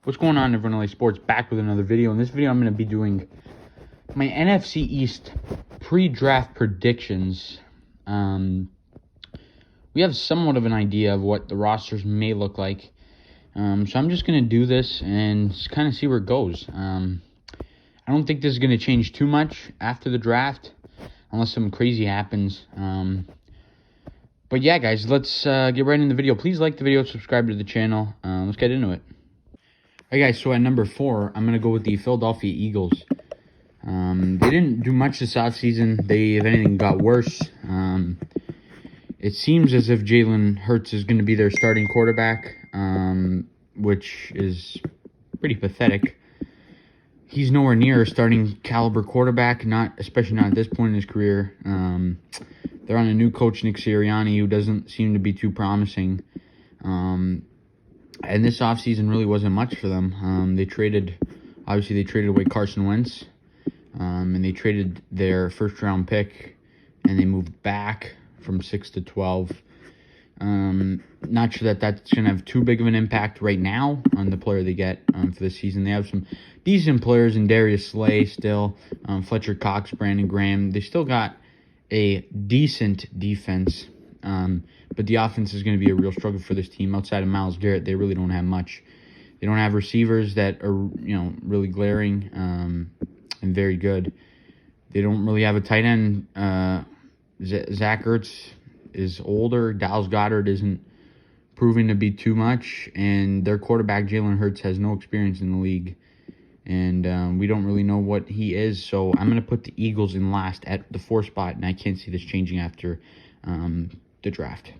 What's going on, everyone? LA Sports back with another video. In this video, I'm going to be doing my NFC East pre-draft predictions. We have somewhat of an idea of what the rosters may look like. So I'm just going to do this and just kind of see where it goes. I don't think this is going to change too much after the draft, unless something crazy happens. But yeah, guys, let's get right into the video. Please like the video, subscribe to the channel. Let's get into it. All right, guys, so at number 4, I'm going to go with the Philadelphia Eagles. They didn't do much this offseason. They, if anything, got worse. It seems as if Jalen Hurts is going to be their starting quarterback, which is pretty pathetic. He's nowhere near a starting caliber quarterback, especially not at this point in his career. They're on a new coach, Nick Sirianni, who doesn't seem to be too promising. And this offseason really wasn't much for them. They traded away Carson Wentz, and they traded their first-round pick, and they moved back from 6 to 12. Not sure that that's going to have too big of an impact right now on the player they get for this season. They have some decent players in Darius Slay still, Fletcher Cox, Brandon Graham. They still got a decent defense. But the offense is going to be a real struggle for this team. Outside of Myles Garrett, they really don't have much. They don't have receivers that are, really glaring and very good. They don't really have a tight end. Zach Ertz is older. Dallas Goedert isn't proving to be too much. And their quarterback, Jalen Hurts, has no experience in the league. And we don't really know what he is. So I'm going to put the Eagles in last at the 4th spot. And I can't see this changing after the draft.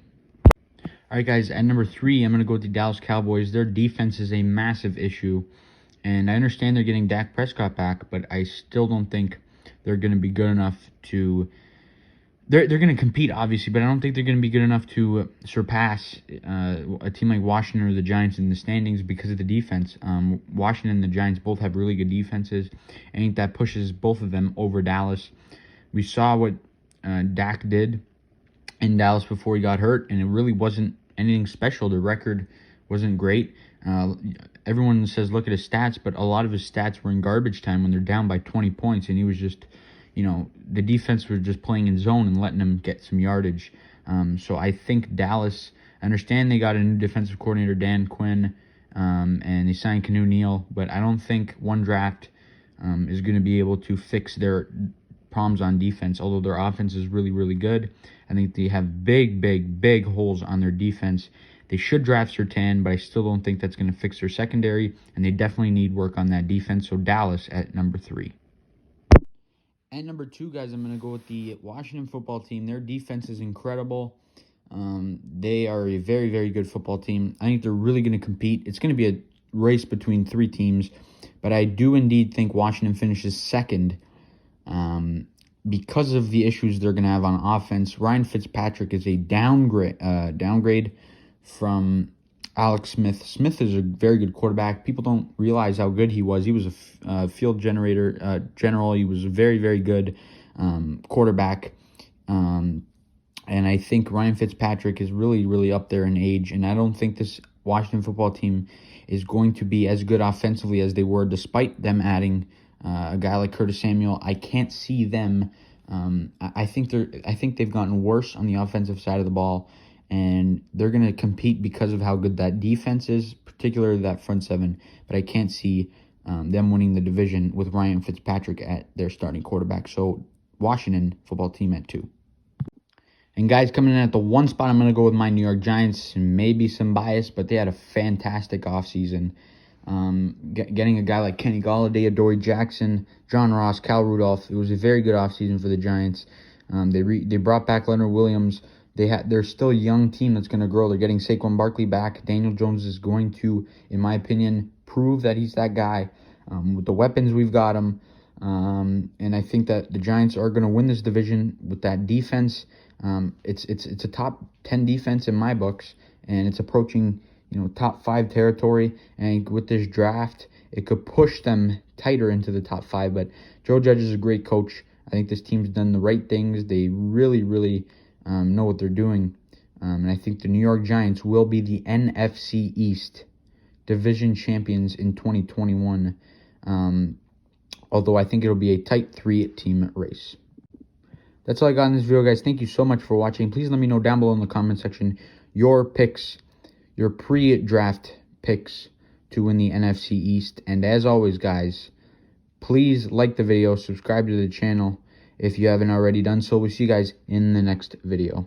All right, guys, at number 3, I'm going to go with the Dallas Cowboys. Their defense is a massive issue, and I understand they're getting Dak Prescott back, but I still don't think they're going to be good enough to... They're going to compete, obviously, but I don't think they're going to be good enough to surpass a team like Washington or the Giants in the standings because of the defense. Washington and the Giants both have really good defenses. I think that pushes both of them over Dallas. We saw what Dak did in Dallas before he got hurt, and it really wasn't anything special. The record wasn't great. Everyone says look at his stats, but a lot of his stats were in garbage time when they're down by 20 points, and he was just, the defense was just playing in zone and letting him get some yardage. So I think Dallas, I understand they got a new defensive coordinator, Dan Quinn, and they signed Canu Neal, but I don't think one draft is going to be able to fix their problems on defense, although their offense is really, really good. I think they have big holes on their defense. They should draft Surtain, but I still don't think that's going to fix their secondary, and they definitely need work on that defense. So Dallas at number 3. At number 2, guys, I'm going to go with the Washington football team. Their defense is incredible. They are a very, very good football team. I think they're really going to compete. It's going to be a race between 3 teams, but I do indeed think Washington finishes second. Because of the issues they're going to have on offense. Ryan Fitzpatrick is a downgrade from Alex Smith. Smith is a very good quarterback. People don't realize how good he was. He was a field general. He was a very, very good quarterback. And I think Ryan Fitzpatrick is really, really up there in age. And I don't think this Washington football team is going to be as good offensively as they were, despite them adding a guy like Curtis Samuel. I can't see them. I think they've gotten worse on the offensive side of the ball, and they're going to compete because of how good that defense is, particularly that front 7. But I can't see them winning the division with Ryan Fitzpatrick at their starting quarterback. So Washington football team at 2. And guys, coming in at the 1 spot, I'm going to go with my New York Giants. Maybe some bias, but they had a fantastic offseason. Getting a guy like Kenny Golladay, Adoree Jackson, John Ross, Cal Rudolph. It was a very good offseason for the Giants. They brought back Leonard Williams. They're still a young team that's going to grow. They're getting Saquon Barkley back. Daniel Jones is going to, in my opinion, prove that he's that guy. With the weapons we've got him. And I think that the Giants are going to win this division with that defense. It's a top 10 defense in my books, and it's approaching top 5 territory. And with this draft, it could push them tighter into the top 5. But Joe Judge is a great coach. I think this team's done the right things. They really, really know what they're doing. And I think the New York Giants will be the NFC East division champions in 2021. Although I think it'll be a tight 3-team race. That's all I got in this video, guys. Thank you so much for watching. Please let me know down below in the comment section your picks, your pre-draft picks to win the NFC East. And as always, guys, please like the video, subscribe to the channel if you haven't already done so. We'll see you guys in the next video.